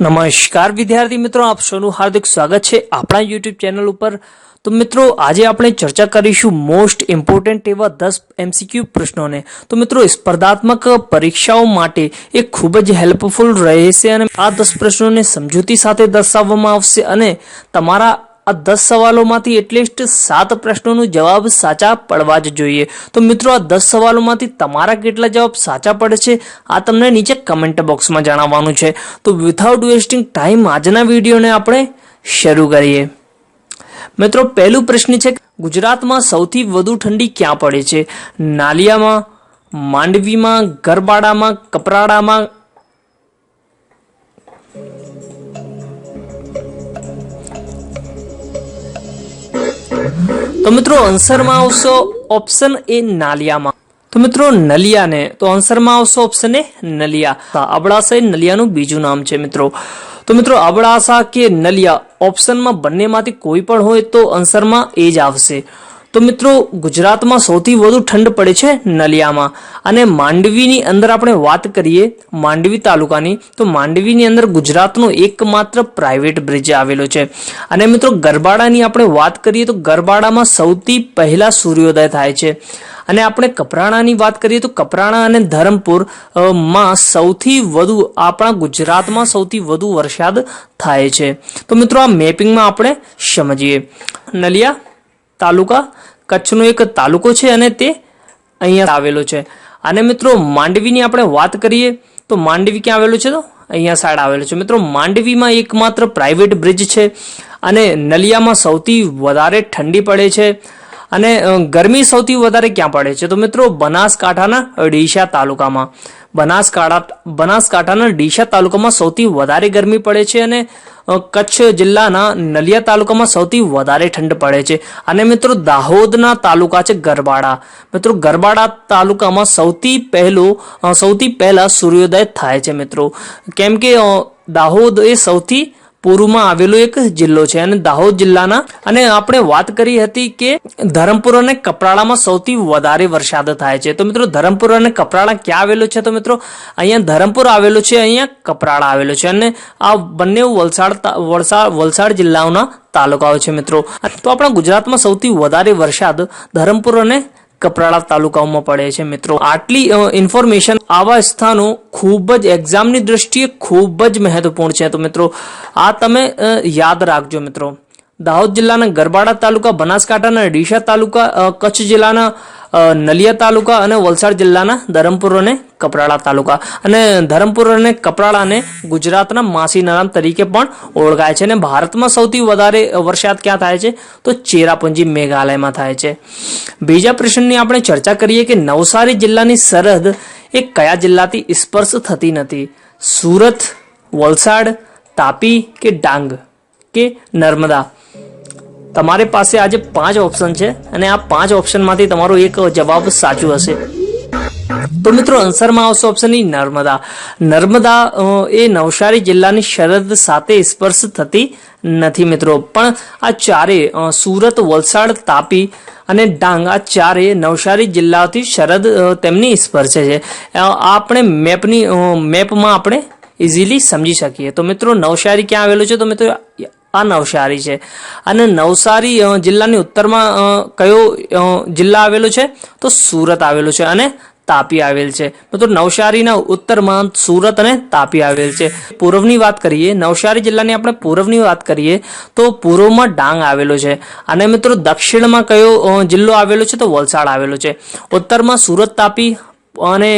નમસ્કાર વિદ્યાર્થી મિત્રો, આપ સૌનું હાર્દિક સ્વાગત છે આપણા યુટ્યુબ ચેનલ ઉપર। તો મિત્રો આજે આપણે ચર્ચા કરીશું મોસ્ટ ઇમ્પોર્ટન્ટ એવા 10 MCQ પ્રશ્નોને। તો મિત્રો સ્પર્ધાત્મક પરીક્ષાઓ માટે એ ખૂબ જ હેલ્પફુલ રહેશે અને આ 10 પ્રશ્નોને સમજૂતી સાથે દર્શાવવામાં આવશે અને તમારા આ 10 સવાલોમાંથી એટલીસ્ટ 7 પ્રશ્નોનો જવાબ સાચા પડવા જ જોઈએ। તો મિત્રો આ 10 સવાલોમાંથી તમારા કેટલા જવાબ સાચા પડે છે આ તમને નીચે કમેન્ટ બોક્સમાં જણાવવાનું છે। તો વિથઆઉટ વેસ્ટિંગ ટાઈમ આજના વિડીયોને આપણે શરૂ કરીએ। મિત્રો પહેલું પ્રશ્ન છે, ગુજરાતમાં સૌથી વધુ ઠંડી ક્યાં પડે છે? નાલિયામાં, માંડવીમાં, ગરબાડામાં, કપરાડામાં? તો મિત્રો આન્સરમાં આવશે ઓપ્શન એ નાલિયામાં। તો મિત્રો નલિયાને તો આન્સરમાં આવશે ઓપ્શન એ નલિયા। અબડાસા એ નલિયાનું બીજું નામ છે મિત્રો। તો મિત્રો અબડાસા કે નલિયા ઓપ્શનમાં બંનેમાંથી કોઈ પણ હોય તો આન્સરમાં એ જ આવશે। તો મિત્રો ગુજરાતમાં સૌથી વધુ ઠંડ પડે છે નલિયામાં। અને માંડવીની અંદર આપણે વાત કરીએ માંડવી તાલુકાની, તો માંડવીની અંદર ગુજરાતનો એકમાત્ર પ્રાઇવેટ બ્રિજ આવેલો છે। અને મિત્રો ગરબાડાની આપણે વાત કરીએ તો ગરબાડામાં સૌથી પહેલા સૂર્યોદય થાય છે। અને આપણે કપરાણાની વાત કરીએ તો કપરાણા અને ધરમપુર માં સૌથી વધુ આપણા ગુજરાતમાં સૌથી વધુ વરસાદ થાય છે। તો મિત્રો આ મેપિંગમાં આપણે સમજીએ। નલિયા તાલુકા કચ્છનો એક તાલુકો છે અને તે અહીંયા આવેલો છે। અને મિત્રો માંડવીની આપણે વાત કરીએ તો માંડવી ક્યાં આવેલું છે? તો અહીંયા સાઈડ આવેલું છે। મિત્રો માંડવીમાં એકમાત્ર પ્રાઇવેટ બ્રિજ છે અને નલિયામાં સૌથી વધારે ઠંડી પડે છે। અને ગરમી સૌથી વધારે ક્યાં પડે છે? તો મિત્રો બનાસકાંઠાના ડીસા તાલુકામાં। બનાસકાંઠાના ડીસા તાલુકામાં સૌથી વધારે ગરમી પડે છે અને કચ્છ જિલ્લાના નલિયા તાલુકામાં સૌથી વધારે ઠંડ પડે છે। અને મિત્રો દાહોદના તાલુકા છે ગરબાડા। મિત્રો ગરબાડા તાલુકામાં સૌથી પહેલા સૂર્યોદય થાય છે મિત્રો, કેમ કે દાહોદ એ સૌથી પૂર્વમાં આવેલો એક જિલ્લો છે અને દાહોદ જિલ્લાના અને આપણે વાત કરી હતી કે ધરમપુર અને કપરાડામાં સૌથી વધારે વરસાદ થાય છે। તો મિત્રો ધરમપુર અને કપરાડા ક્યાં આવેલું છે? તો મિત્રો અહીંયા ધરમપુર આવેલું છે, અહીંયા કપરાડા આવેલો છે અને આ બંને વલસાડ જિલ્લાઓના તાલુકાઓ છે મિત્રો। તો આપણા ગુજરાતમાં સૌથી વધારે વરસાદ ધરમપુર અને કપરાડા તાલુકાઓમાં પડે છે મિત્રો। આટલી ઇન્ફોર્મેશન આવા સ્થાનો ખૂબ જ એક્ઝામની દ્રષ્ટિએ ખૂબ જ મહત્વપૂર્ણ છે। તો મિત્રો આ તમે યાદ રાખજો મિત્રો। દાહોદ જિલ્લાના ગરબાડા તાલુકા, બનાસકાંઠાના ડીસા તાલુકા, કચ્છ જિલ્લાના નલિયા તાલુકા અને વલસાડ જિલ્લાના ધરમપુર અને કપરાડા તાલુકા। અને ધરમપુર અને કપરાડાને ગુજરાતના માસીના નામ તરીકે પણ ઓળખાય છે। અને ભારતમાં સૌથી વધારે વરસાદ ક્યાં થાય છે? તો ચેરાપુંજી મેઘાલયમાં થાય છે। બીજા પ્રશ્નની આપણે ચર્ચા કરીએ કે નવસારી જિલ્લાની સરહદ એ કયા જિલ્લાથી સ્પર્શ થતી નથી? સુરત, વલસાડ, તાપી કે ડાંગ કે નર્મદા? તમારી પાસે આજે 5 ઓપ્શન છે અને આ 5 ઓપ્શનમાંથી તમારો એક જવાબ સાચું હશે। તો મિત્રો આન્સરમાં આવશે ઓપ્શન ઈ નર્મદા। નર્મદા એ નવસારી જિલ્લાની સરહદ સાથે સ્પર્શ થતી નથી મિત્રો, પણ આ ચારે સુરત, વલસાડ, તાપી અને ડાંગ આ ચારે નવસારી જિલ્લાથી સરહદ તેમની સ્પર્શે છે। આપણે મેપમાં આપણે ઇઝીલી સમજી શકીએ। તો મિત્રો નવસારી ક્યાં આવેલું છે? તો મિત્રો આ નવસારી છે અને નવસારી જિલ્લાની ઉત્તરમાં કયો જિલ્લા આવેલો છે? તો સુરત આવેલું છે અને તાપી આવેલ છે। મિત્રો નવસારીના ઉત્તરમાં સુરત અને તાપી આવેલ છે। પૂર્વની વાત કરીએ, નવસારી જિલ્લાની આપણે પૂર્વની વાત કરીએ તો પૂર્વમાં ડાંગ આવેલો છે અને મિત્રો દક્ષિણમાં કયો જિલ્લો આવેલો છે? તો વલસાડ આવેલો છે। ઉત્તરમાં સુરત, તાપી અને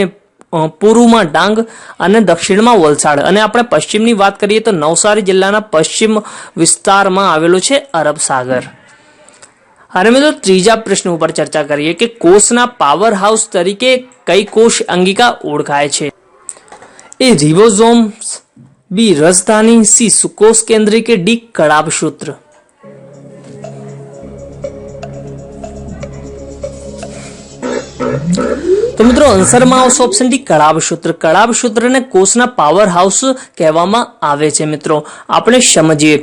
પૂર્વમાં ડાંગ અને દક્ષિણમાં વલસાડ। અને આપણે પશ્ચિમની વાત કરીએ તો નવસારી જિલ્લાના પશ્ચિમ વિસ્તારમાં આવેલો છે અરબ સાગર। અને મિત્રો ત્રીજા પ્રશ્ન ઉપર ચર્ચા કરીએ કે કોષના પાવર હાઉસ તરીકે કઈ કોષ અંગિકા ઓળખાય છે? એ રિબોઝોમ્સ, બી રાજધાની, સી સુકોષ કેન્દ્રી કે ડી કળાભસૂત્ર? તો મિત્રો આન્સરમાં આવશે ઓપ્શન ડી કળાભસૂત્ર. કળાભસૂત્રને કોષના પાવર હાઉસ કહેવામાં આવે છે. મિત્રો આપણે સમજીએ.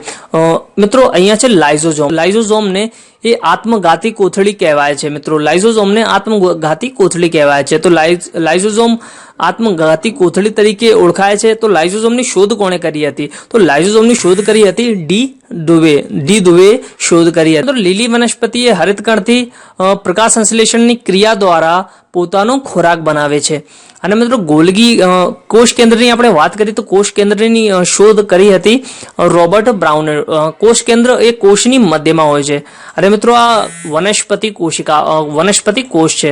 મિત્રો અહીંયા છે લાઇઝોઝોમ. લાઇઝોઝોમને એ આત્મઘાતી કોથળી કહેવાય છે. મિત્રો લાઇઝોઝોમને આત્મઘાતી કોથળી કહેવાય છે. તો લાઇઝોઝોમ આત્મઘાતી કોથળી તરીકે ઓળખાય છે. તો લાઇઝોઝોમની શોધ કોણે કરી હતી? તો લાઇઝોઝોમની શોધ કરી હતી ડી દુવે શોધ કરી હતી. તો લીલી વનસ્પતિ એ હરિતકણથી પ્રકાશ સંશ્લેષણની ક્રિયા દ્વારા પોતાનો ખોરાક બનાવે છે. અને મિત્રો ગોલ્ગી કોષ કેન્દ્રની આપણે વાત કરીએ તો કોષ કેન્દ્રની શોધ કરી હતી રોબર્ટ બ્રાઉને. કોષ કેન્દ્ર એ કોષની મધ્યમાં હોય છે. અને મિત્રો આ વનસ્પતિ કોષ છે.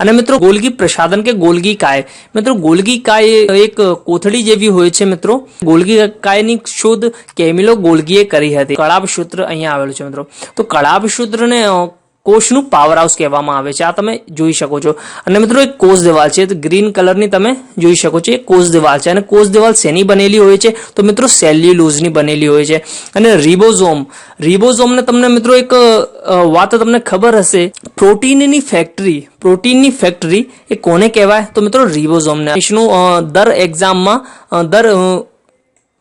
અને મિત્રો ગોલ્ગી પ્રસાધન કે ગોલ્ગી કાય. મિત્રો ગોલ્ગી કાય એક કોથળી જેવી હોય છે. મિત્રો ગોલ્ગી કાયની શોધ કેમિલો ગોલ્ગીએ કરી હતી. કળાભસૂત્ર અહીંયા આવેલું છે. મિત્રો તો કળાભસૂત્રને કોષનું પાવર હાઉસ કહેવામાં આવે છે. આ તમે જોઈ શકો છો. અને મિત્રો એક કોષ દિવાલ છે, ગ્રીન કલરની તમે જોઈ શકો છો. એક કોષ દિવાલ છે. અને કોષ દિવાલ શેની બનેલી હોય છે? તો મિત્રો સેલ્યુલોઝની બનેલી હોય છે. અને રિબોઝોમને તમને મિત્રો એક વાત તમને ખબર હશે, પ્રોટીનની ફેક્ટરી એ કોને કહેવાય? તો મિત્રો રિબોઝોમને. દર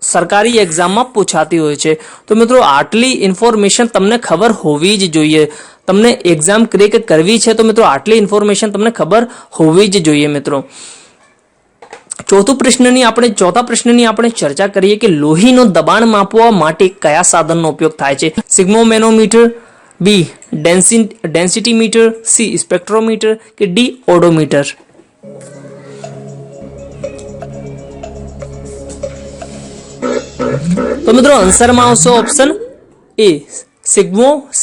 સરકારી એક્ઝામમાં પૂછાતી હોય છે. તો મિત્રો આટલી ઇન્ફોર્મેશન તમને ખબર હોવી જ જોઈએ. તમને એક્ઝામ ક્રેક કરવી છે તો મિત્રો આટલી ઇન્ફોર્મેશન તમને ખબર હોવી જ જોઈએ. મિત્રો ચોથા પ્રશ્નની આપણે ચર્ચા કરીએ કે લોહીનો દબાણ માપવા માટે કયા સાધનનો ઉપયોગ થાય છે? સિગ્મોમેનોમીટર, બી ડેન્સિટી મીટર, સી સ્પેક્ટ્રોમીટર કે ડી ઓડોમીટર. તો મિત્રો આન્સરમાં આવશે ઓપ્શન એ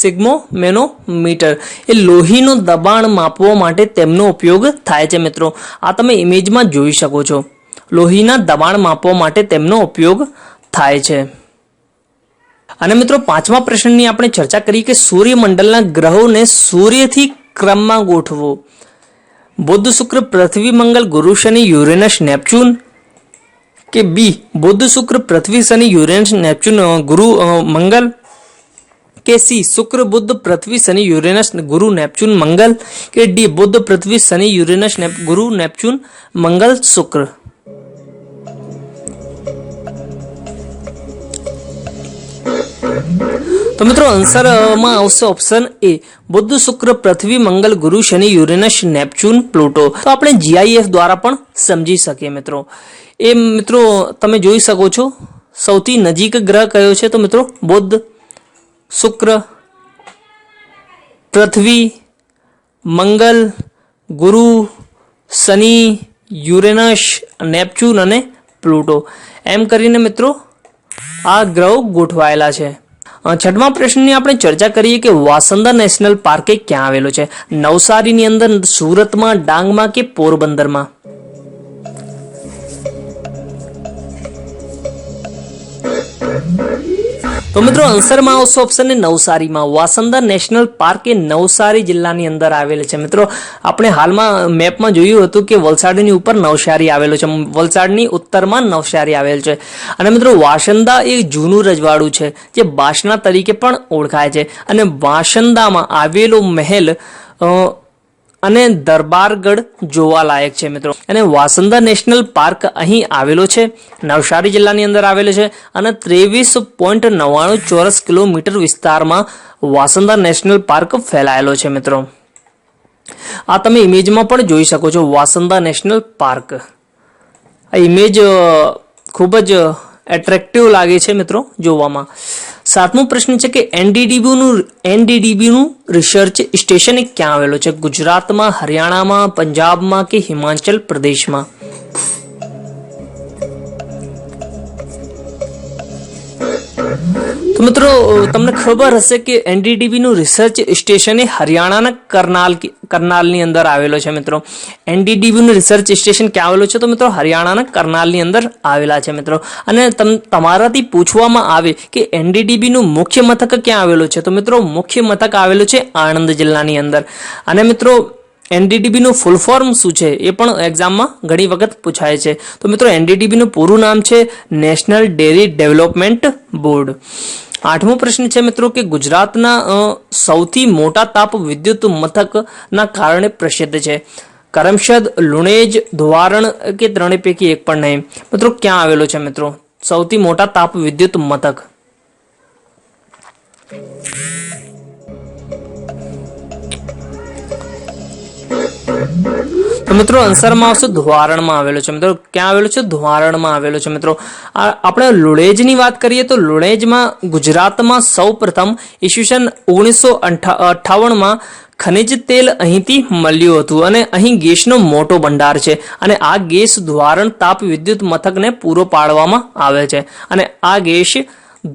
સિગ્મોમેનોમીટર. એ લોહીનું દબાણ માપવા માટે તેમનો ઉપયોગ થાય છે. મિત્રો આ તમે ઇમેજમાં જોઈ શકો છો. લોહીના દબાણ માપવા માટે તેમનો ઉપયોગ થાય છે. અને મિત્રો પાંચમા પ્રશ્નની આપણે ચર્ચા કરી કે સૂર્યમંડળના ગ્રહોને સૂર્યથી ક્રમમાં ગોઠવો. બુધ, શુક્ર, પૃથ્વી, મંગળ, ગુરુ, શનિ, યુરેનસ, નેપચ્યુન કે બી બુધ, શુક્ર, પૃથ્વી, શનિ, યુરેનસ, નેપચ્યુન, ગુરુ, મંગળ કે સી શુક્ર, બુધ, પૃથ્વી, શનિ, યુરેનસ, ગુરુ, નેપચ્યુન, મંગળ કે ડી બુધ, પૃથ્વી, શનિ, યુરેનસ, ગુરુ, નેપચ્યુન, મંગળ, શુક્ર. તો મિત્રો આન્સરમાં આવશે ઓપ્શન એ બુધ, શુક્ર, પૃથ્વી, મંગળ, ગુરુ, શનિ, યુરેનસ, નેપચ્યુન, પ્લુટો. તો આપણે GIF દ્વારા પણ સમજી શકીએ. મિત્રો તમે જોઈ શકો છો સૌથી નજીક ગ્રહ કયો છે? તો મિત્રો બુધ, શુક્ર, પૃથ્વી, મંગળ, ગુરુ, શનિ, યુરેનસ, નેપચ્યુન અને પ્લુટો. એમ કરીને મિત્રો આ ગ્રહો ગોઠવાયેલા છે. છઠ્ઠા પ્રશ્નની આપણે ચર્ચા કરીએ કે વાસંદા નેશનલ પાર્ક ક્યાં આવેલો છે? નવસારીની અંદર, સુરતમાં, ડાંગમાં કે પોરબંદરમાં? તો મિત્રો આન્સરમાં આવશે ઓપ્શન એ નવસારીમાં. વાસંદા નેશનલ પાર્ક એ નવસારી જિલ્લાની અંદર આવેલ છે. મિત્રો આપણે હાલમાં મેપમાં જોયું હતું કે વલસાડની ઉપર નવસારી આવેલું છે, વલસાડની ઉત્તરમાં નવસારી આવેલ છે. અને મિત્રો વાસંદા એ જૂનું રજવાડું છે જે બાસણા તરીકે પણ ઓળખાય છે. અને વાસંદામાં આવેલો મહેલ અને દરબારગઢ જોવાલાયક છે. મિત્રો અને વાસંદા નેશનલ પાર્ક અહીં આવેલો છે, નવસારી જિલ્લાની અંદર આવેલો છે. અને 23.99 ચોરસ કિલોમીટર વિસ્તારમાં વાસંદા નેશનલ પાર્ક ફેલાયેલો છે. મિત્રો આ તમે ઇમેજમાં પણ જોઈ શકો છો વાસંદા નેશનલ પાર્ક. આ ઇમેજ ખૂબ જ એટ્રેક્ટિવ લાગે છે મિત્રો જોવામાં. સાતમો પ્રશ્ન છે કે એનડીડીબીનું રિસર્ચ સ્ટેશન ક્યાં આવેલો છે? ગુજરાતમાં, હરિયાણામાં, પંજાબમાં કે હિમાચલ પ્રદેશમાં? તો મિત્રો તમને ખબર હશે કે એનડીડીબીનું રિસર્ચ સ્ટેશન એ હરિયાણાના કરનાલની અંદર આવેલો છે. મિત્રો એનડીડીબીનું રિસર્ચ સ્ટેશન ક્યાં આવેલું છે? તો મિત્રો હરિયાણાના કરનાલની અંદર આવેલા છે. મિત્રો અને તમારાથી પૂછવામાં આવે કે એનડીડીબીનું મુખ્ય મથક ક્યાં આવેલું છે? તો મિત્રો મુખ્ય મથક આવેલું છે આણંદ જિલ્લાની અંદર. અને મિત્રો એનડીડીબીનું ફૂલ ફોર્મ શું છે એ પણ એક્ઝામમાં ઘણી વખત પૂછાય છે. તો મિત્રો એનડીડીબીનું પૂરું નામ છે નેશનલ ડેરી ડેવલપમેન્ટ બોર્ડ. આઠમો પ્રશ્ન છે મિત્રો કે ગુજરાતના સૌથી મોટા તાપ વિદ્યુત મથકના કારણે પ્રસિદ્ધ છે. કરમસદ, લુણેજ, ધોવારણ કે ત્રણે પૈકી એક પણ નહીં. મિત્રો ક્યાં આવેલો છે મિત્રો સૌથી મોટા તાપ વિદ્યુત મથક? તો મિત્રો આન્સરમાં આવશે ધોવારણમાં આવેલો છે. મિત્રો ક્યાં આવેલો છે? ધોવારણમાં આવેલો છે. મિત્રો આપણે લુણેજની વાત કરીએ તો લુણેજમાં ગુજરાતમાં સૌ પ્રથમ ઈસવીસન 1958માં ખનિજ તેલ અહીંથી મળ્યું હતું અને અહીં ગેસનો મોટો ભંડાર છે અને આ ગેસ ધોવારણ તાપ વિદ્યુત મથકને પૂરો પાડવામાં આવે છે અને આ ગેસ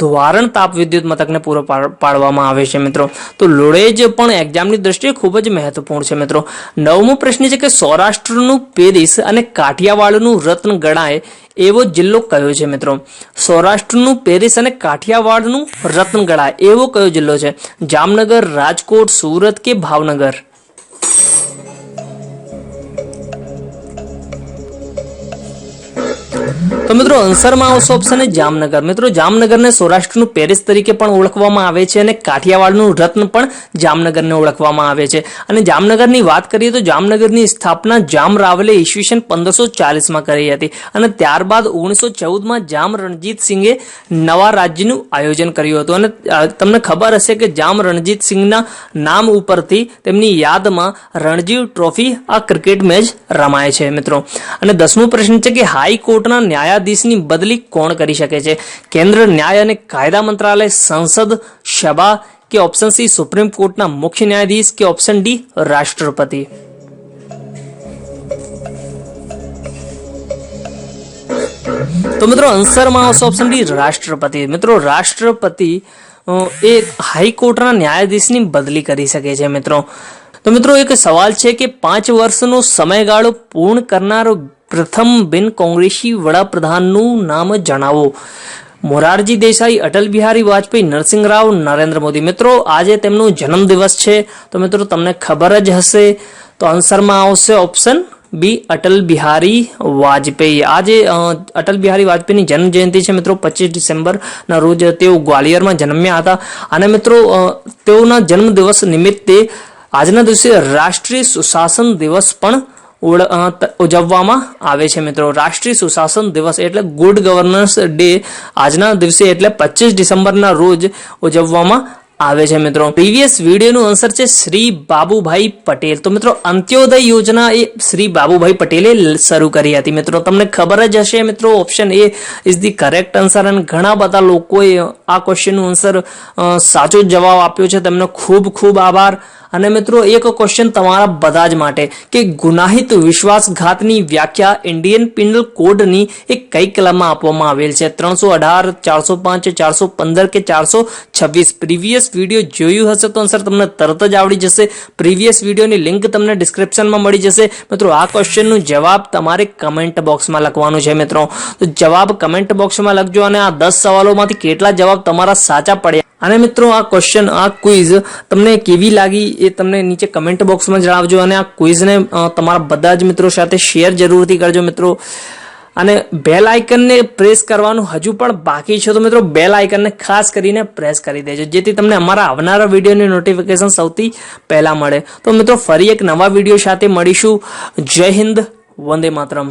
ધોવારણ તાપ વિદ્યુત મથકને પૂરો પાડવામાં આવે છે. મિત્રો તો લુણેજ પણ એક્ઝામની દ્રષ્ટિએ ખૂબ જ મહત્વપૂર્ણ છે. મિત્રો 9મો પ્રશ્ન છે કે સૌરાષ્ટ્રનું પેરિસ અને કાઠિયાવાડનું રત્ન ગણાય એવો જિલ્લો કયો છે? મિત્રો સૌરાષ્ટ્રનું પેરિસ અને કાઠિયાવાડનું રત્ન ગણાય એવો કયો જિલ્લો છે? જામનગર, રાજકોટ, સુરત કે ભાવનગર? તો મિત્રો આન્સરમાં આવશે ઓપ્શન એ જામનગર. મિત્રો જામનગરને સૌરાષ્ટ્રનું પેરિસ તરીકે પણ ઓળખવામાં આવે છે અને કાઠિયાવાડનું રત્ન પણ જામનગરને ઓળખવામાં આવે છે. અને જામનગરની વાત કરીએ તો જામનગરની સ્થાપના જામ રાવલે ઈસવીસન 1540માં કરી હતી અને ત્યારબાદ 1914માં જામ રણજીત સિંઘે નવા રાજ્યનું આયોજન કર્યું હતું અને તમને ખબર હશે કે જામ રણજીત સિંઘના નામ ઉપરથી તેમની યાદમાં રણજી ટ્રોફી આ ક્રિકેટ મેચ રમાય છે. મિત્રો અને 10મો પ્રશ્ન છે કે હાઈકોર્ટના ન્યાયાધીશની બદલી કોણ કરી શકે છે? કેન્દ્ર ન્યાય અને કાયદા મંત્રાલય, સંસદ, સભા કે ઓપ્શન સી સુપ્રીમ કોર્ટના મુખ્ય ન્યાયાધીશ કે ઓપ્શન ડી રાષ્ટ્રપતિ? તો મિત્રો આન્સરમાં આવશે ઓપ્શન ડી રાષ્ટ્રપતિ. મિત્રો રાષ્ટ્રપતિ એ હાઈકોર્ટના ન્યાયાધીશની બદલી કરી શકે છે. મિત્રો તો મિત્રો એક સવાલ છે કે 5 વર્ષનો સમયગાળો પૂર્ણ કરનારો પ્રથમ બિન કોંગ્રેસી વડાપ્રધાનનું નામ જણાવો. મોરારજી દેસાઈ, અટલ બિહારી વાજપેયી, નરસિંહ રાવ, નરેન્દ્ર મોદી. મિત્રો આજે તેમનો જન્મદિવસ છે તો મિત્રો તમને ખબર જ હશે. તો આન્સરમાં આવશે ઓપ્શન બી અટલ બિહારી વાજપેયી. આજે અટલ બિહારી વાજપેયીની જન્મ જયંતિ છે. મિત્રો 25 ડિસેમ્બરના રોજ તેઓ ગ્વાલિયરમાં જન્મ્યા હતા અને મિત્રો તેઓના જન્મદિવસ નિમિત્તે આજના દિવસે રાષ્ટ્રીય સુશાસન દિવસ પણ ઉજવવામાં આવે છે. મિત્રો રાષ્ટ્રીય સુશાસન દિવસ એટલે ગુડ ગવર્નન્સ ડે આજના દિવસે એટલે 25 ડિસેમ્બરના રોજ ઉજવવામાં આવે છે. મિત્રો પ્રીવિયસ વિડીયોનો આન્સર છે શ્રી બાબુભાઈ પટેલ. તો મિત્રો અંત્યોદય યોજના એ શ્રી બાબુભાઈ પટેલે શરૂ કરી હતી. મિત્રો તમને ખબર જ હશે મિત્રો option A is the correct answer અને ઘણા બધા લોકોએ આ ક્વેશ્ચનનો આન્સર સાચો જવાબ આપ્યો છે. તેમનો ખૂબ ખૂબ આભાર. અને મિત્રો એક ક્વેશ્ચન તમારા બધા જ માટે કે ગુનાહિત વિશ્વાસઘાતની વ્યાખ્યા ઇન્ડિયન પિનલ કોડની એક કઈ કલમમાં આપવામાં આવેલ છે? 318, 405, 415 કે 426? પ્રીવિયસ વિડીયો જોયું હશે તો આન્સર તમને તરત જ આવડી જશે. પ્રીવિયસ વિડીયોની લિંક તમને ડિસ્ક્રિપ્શનમાં મળી જશે. મિત્રો આ ક્વેશ્ચનનો જવાબ તમારે કમેન્ટ બોક્સમાં લખવાનું છે. મિત્રો તો જવાબ કમેન્ટ બોક્સમાં લખજો અને આ 10 સવાલોમાંથી કેટલા જવાબ તમારા સાચા પડ્યા અને મિત્રો આ ક્વેશ્ચન આ ક્વિઝ તમને કેવી લાગી એ તમને નીચે કમેન્ટ બોક્સમાં જણાવજો અને આ ક્વિઝને તમારા બધા જ મિત્રો સાથે શેર જરૂરથી કરજો. મિત્રો અને બેલ આઇકનને પ્રેસ કરવાનું હજુ પણ બાકી છે તો મિત્રો બેલ આઇકનને ખાસ કરીને પ્રેસ કરી દેજો જેથી તમને અમારા આવનારા વિડીયોની નોટિફિકેશન સૌથી પહેલા મળે. તો મિત્રો ફરી એક નવા વિડીયો સાથે મળીશું. જય હિન્દ, વંદે માતરમ.